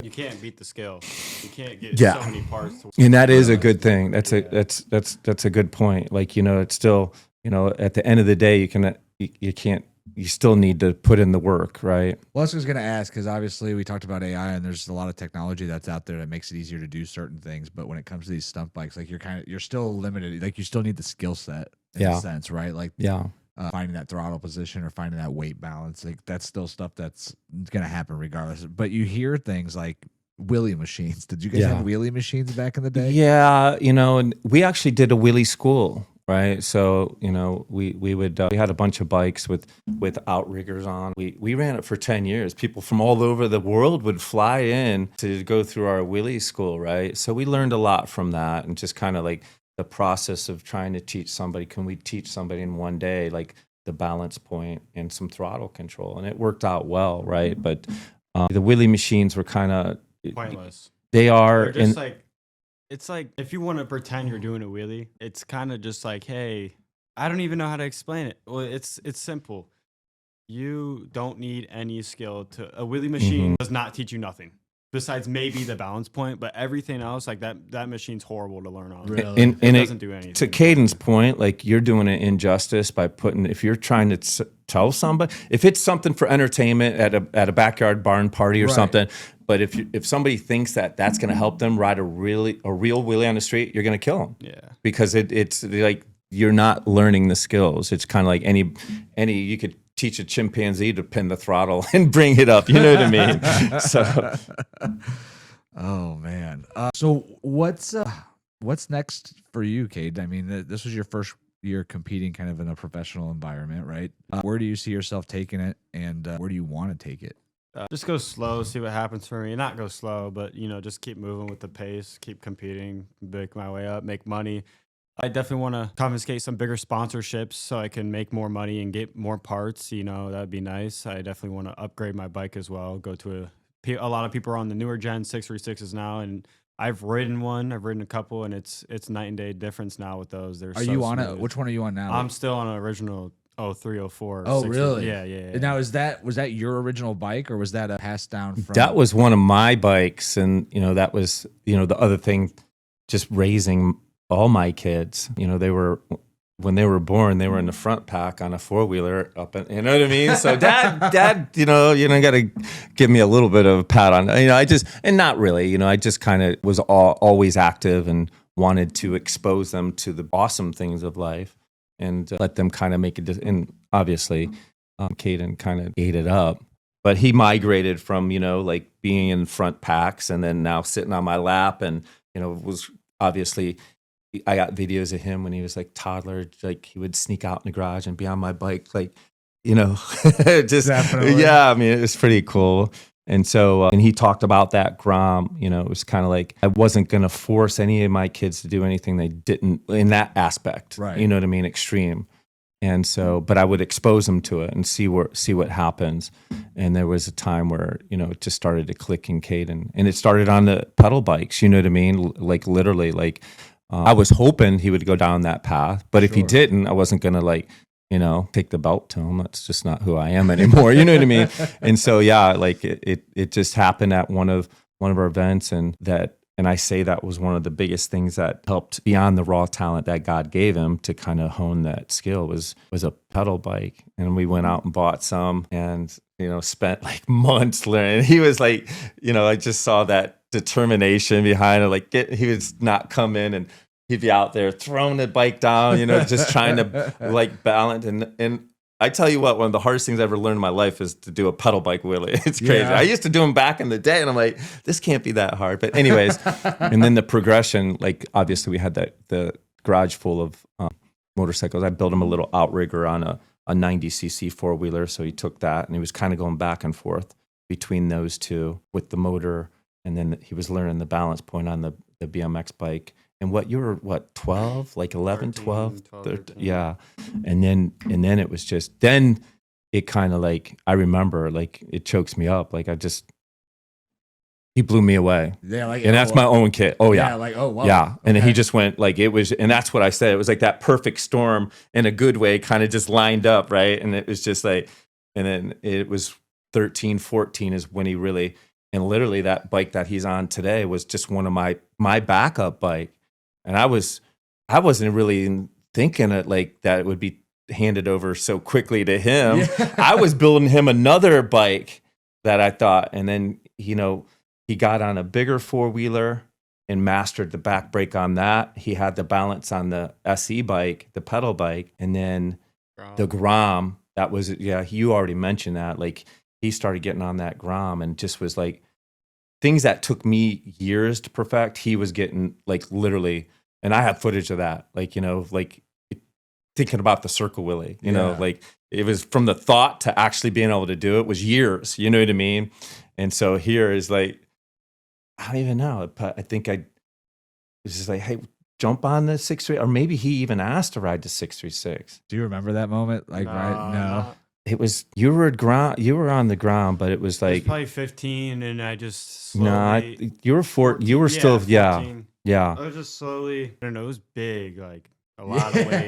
You can't beat the skill. You can't get Yeah. so many parts. And that is a good thing. That's a good point. Like, it's still, at the end of the day, you still need to put in the work, right? Well, I was going to ask, because obviously we talked about AI and there's a lot of technology that's out there that makes it easier to do certain things. But when it comes to these stunt bikes, like you're still limited. Like you still need the skill set in a sense, right? Like finding that throttle position or finding that weight balance. Like that's still stuff that's going to happen regardless. But you hear things like WheelieMachines. Did you guys have WheelieMachines back in the day? Yeah, and we actually did a wheelie school, right? So, we would we had a bunch of bikes with outriggers on. We ran it for 10 years. People from all over the world would fly in to go through our wheelie school, right? So we learned a lot from that, and just kind of like the process of trying to teach somebody. Can we teach somebody in one day, like the balance point and some throttle control? And it worked out well, right? But the WheelieMachines were kind of pointless. They are just like, it's like if you want to pretend you're doing a wheelie, it's kind of just like, hey, I don't even know how to explain it. Well, it's simple. You don't need any skill to a wheelie machine. Does not teach you nothing besides maybe the balance point, but everything else, like that machine's horrible to learn on. Really? And it doesn't do anything. To Caden's point, like you're doing an injustice by if you're trying to tell somebody, if it's something for entertainment at a backyard barn party or something, but if somebody thinks that that's going to help them ride a real wheelie on the street, you're going to kill them. Yeah, because it's like you're not learning the skills. It's kind of like any you could teach a chimpanzee to pin the throttle and bring it up. You know what I mean? So, oh man. So what's next for you, Cade? I mean, this was your first year competing kind of in a professional environment, right? Where do you see yourself taking it, and where do you want to take it? Just go slow, see what happens for me. Not go slow, but just keep moving with the pace, keep competing, make my way up, make money. I definitely want to confiscate some bigger sponsorships so I can make more money and get more parts. That'd be nice. I definitely want to upgrade my bike as well. Go to a lot of people are on the newer gen 636s now, and I've ridden one. I've ridden a couple, and it's night and day difference now with those. Are you on it? Which one are you on now? I'm still on an original 0304. Oh, really? Yeah. Now, was that your original bike, or was that a passed down from? That was one of my bikes, and that was the other thing, just raising all my kids. When they were born, they were in the front pack on a 4-wheeler up, and you know what I mean. So dad, you got to give me a little bit of a pat on. I just, and not really. I just kind of was always active and wanted to expose them to the awesome things of life and let them kind of make it. And obviously, Kaden kind of ate it up. But he migrated from like being in front packs and then now sitting on my lap, and was obviously. I got videos of him when he was like toddler, like he would sneak out in the garage and be on my bike, like, just, Definitely. Yeah, I mean, it was pretty cool. And so, and he talked about that Grom, it was kind of like, I wasn't going to force any of my kids to do anything they didn't in that aspect, right? You know what I mean? Extreme. And so, but I would expose them to it and see what happens. And there was a time where, it just started to click in Kaden, and it started on the pedal bikes, you know what I mean? Like literally, like, I was hoping he would go down that path, but if he didn't, I wasn't going to take the belt to him. That's just not who I am anymore. You know what I mean? And so, yeah, like it just happened at one of our events, and I say that was one of the biggest things that helped beyond the raw talent that God gave him to kind of hone that skill was a pedal bike. And we went out and bought some and, spent like months learning. He was like, I just saw that determination behind it. Like he would not come in and he'd be out there throwing the bike down, just trying to like balance. And I tell you what, one of the hardest things I ever learned in my life is to do a pedal bike wheelie. It's crazy. Yeah. I used to do them back in the day, and I'm like, this can't be that hard. But anyways, and then the progression, like obviously we had the garage full of motorcycles. I built him a little outrigger on a 90cc 4-wheeler. So he took that, and he was kind of going back and forth between those two with the motor. And then he was learning the balance point on the BMX bike. And you were 12, like 11, 12, 13, yeah. And then it was just, then it kind of like, I remember like it chokes me up. Like he blew me away. Yeah. Like, and that's my own kid. Oh yeah. Like, oh, wow. Yeah. And then he just went like, it was, and that's what I said. It was like that perfect storm in a good way, kind of just lined up. Right. And it was just like, and then it was 13, 14 is when he really, And literally that bike that he's on today was just one of my backup bike. And I wasn't really thinking it like that it would be handed over so quickly to him. Yeah. I was building him another bike that I thought, and then, you know, he got on a bigger 4-wheeler and mastered the back brake on that. He had the balance on the SE bike, the pedal bike, and then the Grom. That was, yeah, you already mentioned that. Like, he started getting on that Grom and just was like, things that took me years to perfect, he was getting like literally, and I have footage of that. Like, you know, like thinking about the circle wheelie, you know, like it was from the thought to actually being able to do it was years, you know what I mean? And so here is like, I don't even know. I think I was just like, hey, jump on the 636, or maybe he even asked to ride the 636. Do you remember that moment? Like, right? No. It was, you were on the ground, but it was I was like probably 15, and I just slowly. you were 14. You were still 14. yeah. I was just slowly. I don't know. It was big, like a lot of weight.